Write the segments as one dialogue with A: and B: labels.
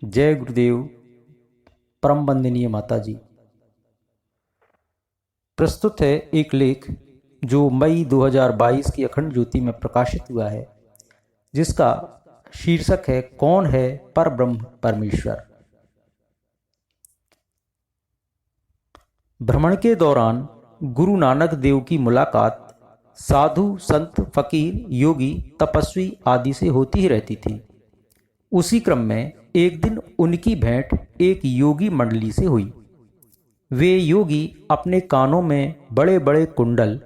A: जय गुरुदेव। परम वंदनीय माता जी। प्रस्तुत है एक लेख जो मई 2022 की अखंड ज्योति में प्रकाशित हुआ है, जिसका शीर्षक है कौन है परब्रह्म परमेश्वर। भ्रमण के दौरान गुरु नानक देव की मुलाकात साधु संत फकीर योगी तपस्वी आदि से होती ही रहती थी। उसी क्रम में एक दिन उनकी भेंट एक योगी मंडली से हुई। वे योगी अपने कानों में बड़े बड़े कुंडल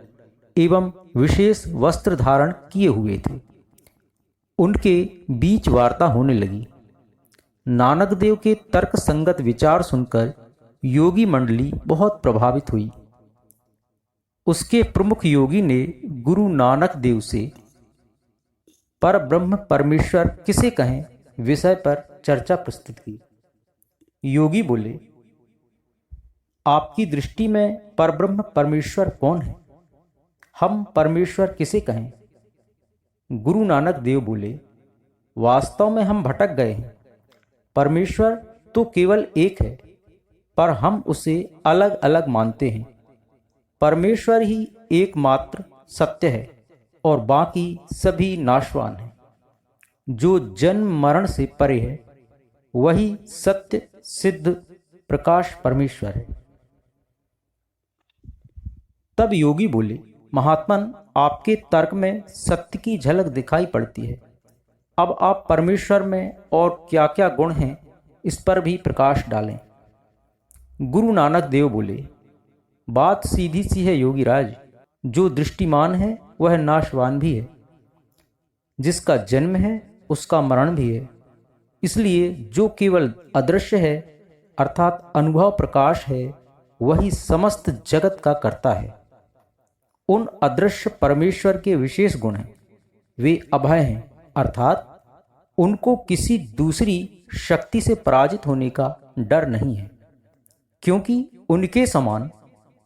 A: एवं विशेष वस्त्र धारण किए हुए थे। उनके बीच वार्ता होने लगी। नानक देव के तर्क संगत विचार सुनकर योगी मंडली बहुत प्रभावित हुई। उसके प्रमुख योगी ने गुरु नानक देव से परब्रह्म परमेश्वर किसे कहें विषय पर चर्चा प्रस्तुत की। योगी बोले, आपकी दृष्टि में परब्रह्म परमेश्वर कौन है? हम परमेश्वर किसे कहें? गुरु नानक देव बोले, वास्तव में हम भटक गए हैं। परमेश्वर तो केवल एक है, पर हम उसे अलग अलग मानते हैं। परमेश्वर ही एकमात्र सत्य है और बाकी सभी नाशवान हैं। जो जन्म मरण से परे है वही सत्य सिद्ध प्रकाश परमेश्वर है। तब योगी बोले, महात्मन, आपके तर्क में सत्य की झलक दिखाई पड़ती है। अब आप परमेश्वर में और क्या क्या गुण हैं इस पर भी प्रकाश डालें। गुरु नानक देव बोले, बात सीधी सी है योगी राज। जो दृष्टिमान है वह नाशवान भी है। जिसका जन्म है उसका मरण भी है। इसलिए जो केवल अदृश्य है अर्थात अनुभव प्रकाश है, वही समस्त जगत का कर्ता है। उन अदृश्य परमेश्वर के विशेष गुण हैं। वे अभय हैं अर्थात उनको किसी दूसरी शक्ति से पराजित होने का डर नहीं है, क्योंकि उनके समान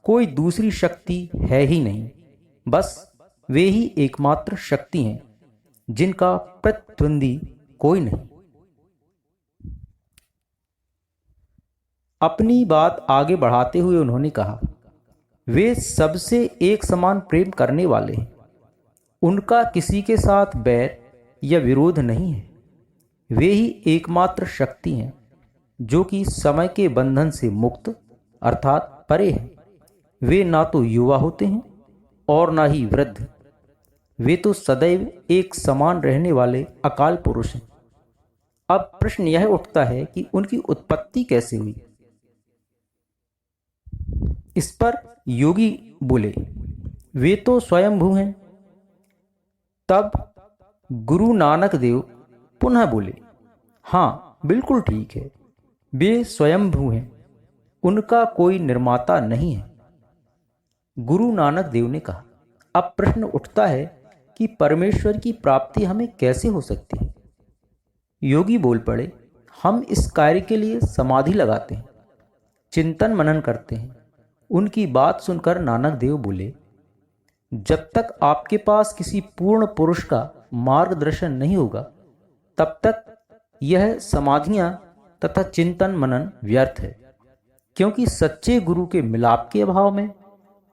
A: कोई दूसरी शक्ति है ही नहीं। बस वे ही एकमात्र शक्ति हैं जिनका प्रतिद्वंदी कोई नहीं। अपनी बात आगे बढ़ाते हुए उन्होंने कहा, वे सबसे एक समान प्रेम करने वाले हैं। उनका किसी के साथ बैर या विरोध नहीं है। वे ही एकमात्र शक्ति हैं जो कि समय के बंधन से मुक्त अर्थात परे है। वे ना तो युवा होते हैं और ना ही वृद्ध। वे तो सदैव एक समान रहने वाले अकाल पुरुष हैं। अब प्रश्न यह उठता है कि उनकी उत्पत्ति कैसे हुई। इस पर योगी बोले, वे तो स्वयंभू हैं। तब गुरु नानक देव पुनः बोले, हाँ बिल्कुल ठीक है, वे स्वयंभू हैं। उनका कोई निर्माता नहीं है। गुरु नानक देव ने कहा, अब प्रश्न उठता है कि परमेश्वर की प्राप्ति हमें कैसे हो सकती है। योगी बोल पड़े, हम इस कार्य के लिए समाधि लगाते हैं, चिंतन मनन करते हैं। उनकी बात सुनकर नानक देव बोले, जब तक आपके पास किसी पूर्ण पुरुष का मार्गदर्शन नहीं होगा तब तक यह समाधियां तथा चिंतन मनन व्यर्थ है, क्योंकि सच्चे गुरु के मिलाप के अभाव में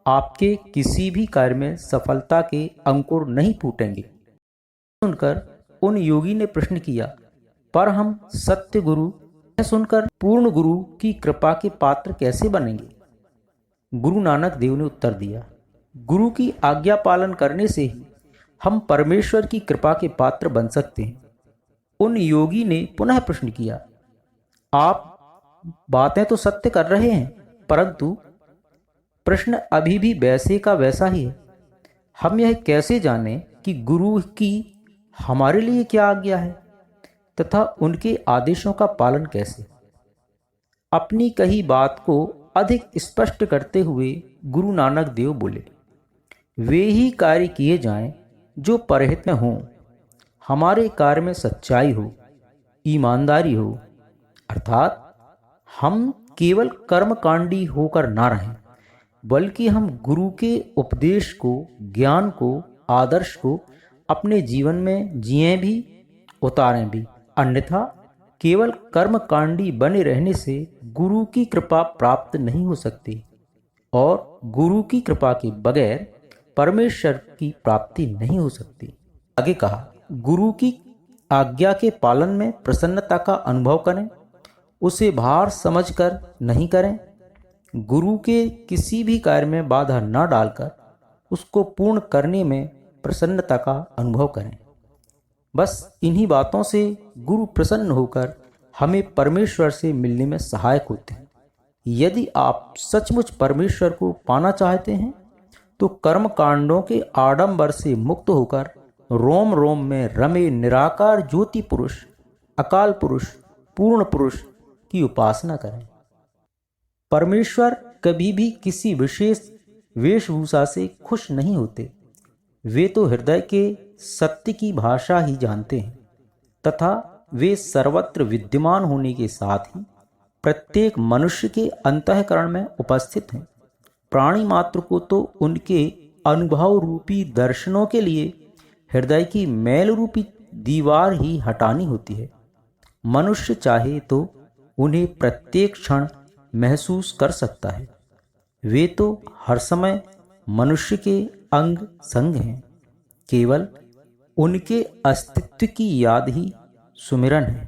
A: आपके किसी भी कार्य में सफलता के अंकुर नहीं फूटेंगे। सुनकर उन योगी ने प्रश्न किया, पर हम सत्य गुरु सुनकर पूर्ण गुरु की कृपा के पात्र कैसे बनेंगे? गुरु नानक देव ने उत्तर दिया, गुरु की आज्ञा पालन करने से ही हम परमेश्वर की कृपा के पात्र बन सकते हैं। उन योगी ने पुनः प्रश्न किया, आप बातें तो सत्य कर रहे हैं, परंतु प्रश्न अभी भी वैसे का वैसा ही है। हम यह कैसे जानें कि गुरु की हमारे लिए क्या आज्ञा है तथा उनके आदेशों का पालन कैसे? अपनी कही बात को अधिक स्पष्ट करते हुए गुरु नानक देव बोले, वे ही कार्य किए जाएं जो परहित में हों। हमारे कार्य में सच्चाई हो, ईमानदारी हो, अर्थात हम केवल कर्मकांडी होकर ना रहें, बल्कि हम गुरु के उपदेश को, ज्ञान को, आदर्श को अपने जीवन में जिएं भी उतारें भी। अन्यथा केवल कर्मकांडी बने रहने से गुरु की कृपा प्राप्त नहीं हो सकती और गुरु की कृपा के बगैर परमेश्वर की प्राप्ति नहीं हो सकती। आगे कहा, गुरु की आज्ञा के पालन में प्रसन्नता का अनुभव करें, उसे भार समझकर नहीं करें। गुरु के किसी भी कार्य में बाधा न डालकर उसको पूर्ण करने में प्रसन्नता का अनुभव करें। बस इन्हीं बातों से गुरु प्रसन्न होकर हमें परमेश्वर से मिलने में सहायक होते हैं। यदि आप सचमुच परमेश्वर को पाना चाहते हैं तो कर्म कांडों के आडंबर से मुक्त होकर रोम रोम में रमे निराकार ज्योति पुरुष, अकाल पुरुष, पूर्ण पुरुष की उपासना करें। परमेश्वर कभी भी किसी विशेष वेशभूषा से खुश नहीं होते। वे तो हृदय के सत्य की भाषा ही जानते हैं तथा वे सर्वत्र विद्यमान होने के साथ ही प्रत्येक मनुष्य के अंतःकरण में उपस्थित हैं। प्राणी मात्र को तो उनके अनुभव रूपी दर्शनों के लिए हृदय की मैल रूपी दीवार ही हटानी होती है। मनुष्य चाहे तो उन्हें प्रत्येक क्षण महसूस कर सकता है। वे तो हर समय मनुष्य के अंग संग हैं। केवल उनके अस्तित्व की याद ही सुमिरन है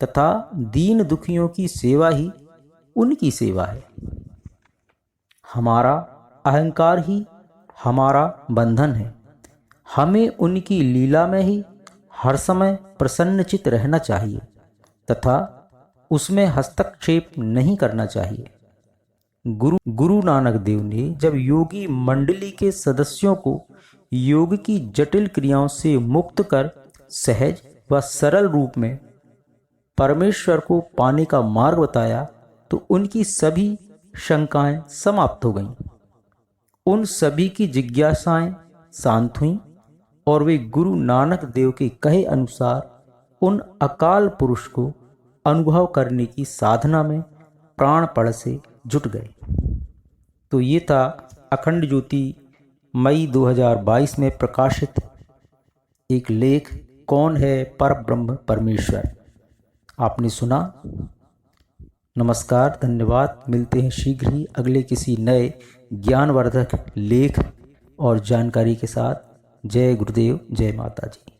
A: तथा दीन दुखियों की सेवा ही उनकी सेवा है। हमारा अहंकार ही हमारा बंधन है। हमें उनकी लीला में ही हर समय प्रसन्नचित रहना चाहिए तथा उसमें हस्तक्षेप नहीं करना चाहिए। गुरु नानक देव ने जब योगी मंडली के सदस्यों को योग की जटिल क्रियाओं से मुक्त कर सहज व सरल रूप में परमेश्वर को पाने का मार्ग बताया तो उनकी सभी शंकाएं समाप्त हो गईं। उन सभी की जिज्ञासाएं शांत हुईं और वे गुरु नानक देव के कहे अनुसार उन अकाल पुरुष को अनुभव करने की साधना में प्राणपण से जुट गए। तो ये था अखंड ज्योति मई 2022 में प्रकाशित एक लेख, कौन है पर ब्रह्म परमेश्वर। आपने सुना। नमस्कार, धन्यवाद। मिलते हैं शीघ्र ही अगले किसी नए ज्ञानवर्धक लेख और जानकारी के साथ। जय गुरुदेव, जय माता जी।